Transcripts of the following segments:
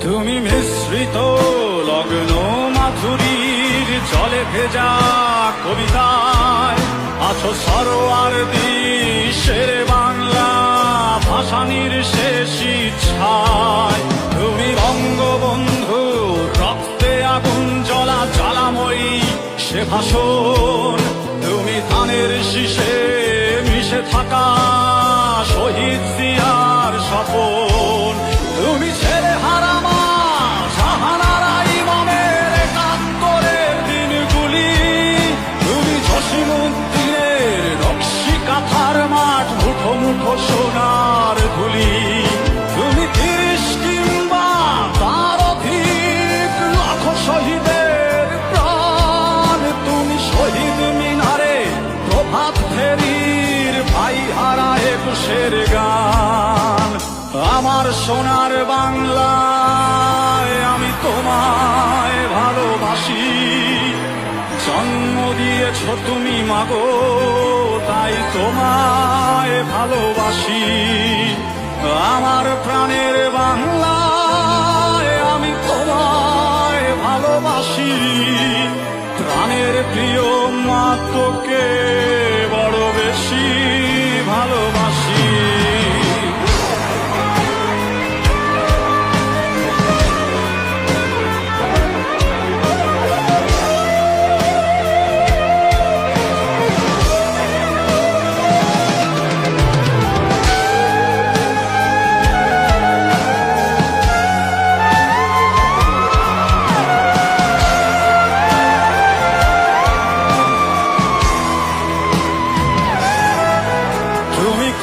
তুমি মিশ্রিত লগ্ন মাধুরীর জলে ভেজা কবিতায় আছো সরোয়ার দিশের বাংলা ভাসানির শেষ ইচ্ছায়। তুমি বঙ্গবন্ধু রক্তে আগুন জ্বলা জ্বালাময়ী সে ভাষণ। তুমি ধানের শীষে মিশে থাকা শহীদ জিয়ার স্বপন। তুমি ছেলে হারামা জাহানারা ইমামের একাত্তরের দিনগুলি। তুমি জসিমউদ্দিনের নকশি কাঁথার মাঠ মুঠো মুঠো সোনার ধুলি। তুমি ৩০ কিংবা তার অধিক লাখো শহীদের প্রাণ। তুমি শহীদ মিনারে প্রভাত ফেরির ভাই হারা একুশের গান। আমার সোনার বাংলায় আমি তোমায় ভালোবাসি। জন্ম দিয়েছ তুমি মাগো তাই তোমায় ভালোবাসি। আমার প্রাণের বাংলায় আমি তোমায় ভালোবাসি। প্রাণের প্রিয় মা তোকে বড় বেশি ভালোবাসি।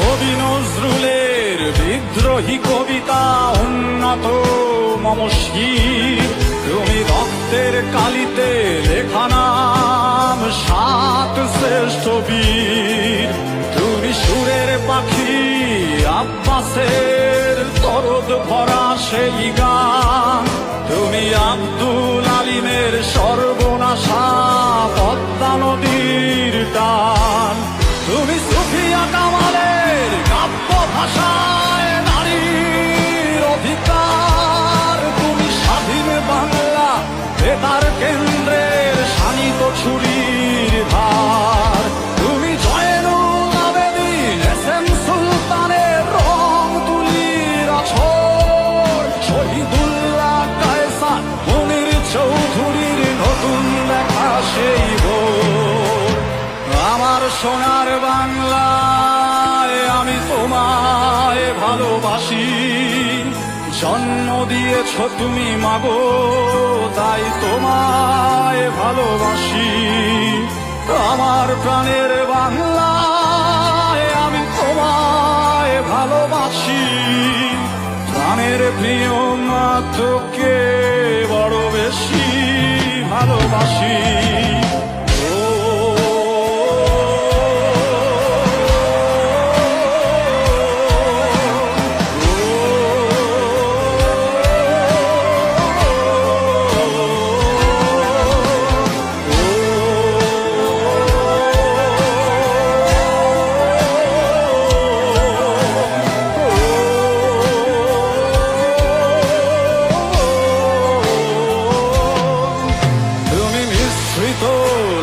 কবি নজরুলের বিদ্রোহী কবিতা উন্নত মম শির। তুমি রক্তের কালিতে লেখা নাম ৭ শ্রেষ্ঠ বীর। তুমি সুরের পাখি আব্বাসের দরদ ভরা সেই গান। তুমি আব্দুল আলিমের সর্বনাশা পদ্মা নদীর টান। তুমি সুফিয়া কামালের কাব্য ভাষায় নারীর অধিকার। তুমি স্বাধীন বাংলা বেতার কেন্দ্রের শানিত ছুরির ধার। তুমি জয়নুল আবেদিন এস.এম. সুলতানের রং তুলির আছর। শহীদুল্লাহ কায়সার মুনির চৌধুরীর নতুন দেখা সেই ভোর। আমার সোনার বাংলায় আমি তোমায় ভালোবাসি। জন্ম দিয়েছ তুমি মাগো তাই তোমায় ভালোবাসি। আমার প্রাণের বাংলায় আমি তোমায় ভালোবাসি। প্রাণের প্রিয় মা তোকে বড় বেশি ভালোবাসি।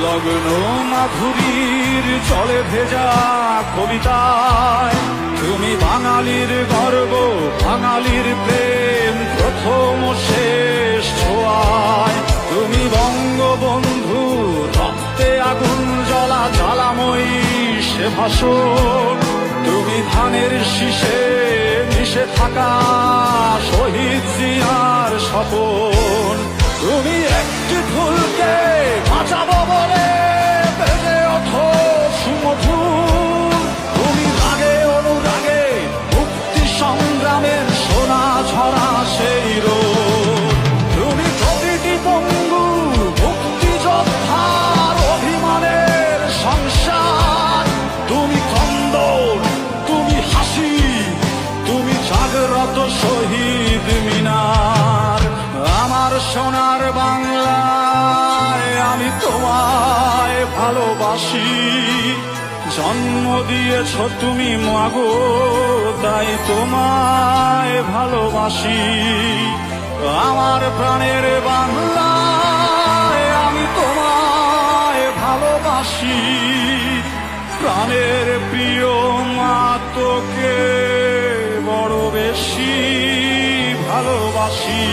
লগ্ন মাধুরীর জলে ভেজা কবিতায় তুমি বাঙালির গর্ব বাঙালির প্রেম প্রথম শেষ ছোঁয়ায়। তুমি বঙ্গবন্ধু রক্তে আগুন জ্বলা জ্বালাময়ী সে ভাষণ। তুমি ধানের শীষে মিশে থাকা শহীদ জিয়ার স্বপন। তুমি একটি ফুলকে বাঁচাবো বলে বেজে ওঠো সুমধুর। তুমি রাগে অনুরাগে মুক্তি সংগ্রামের সোনা ঝরা সেই রোদ। তুমি প্রতিটি পঙ্গু মুক্তিযোদ্ধার অভিমানের সংসার। তুমি কন্দন তুমি হাসি তুমি জাগ্রত শহীদ মিনার। আমার সোনার বাংলায় আমি তোমায় ভালোবাসি। জন্ম দিয়েছ তুমি মাগো তাই তোমায় ভালোবাসি। প্রাণের বাংলা, আমি তোমায় ভালোবাসি। প্রাণের প্রিয় মা, তোকে বড় বেশি ভালোবাসি।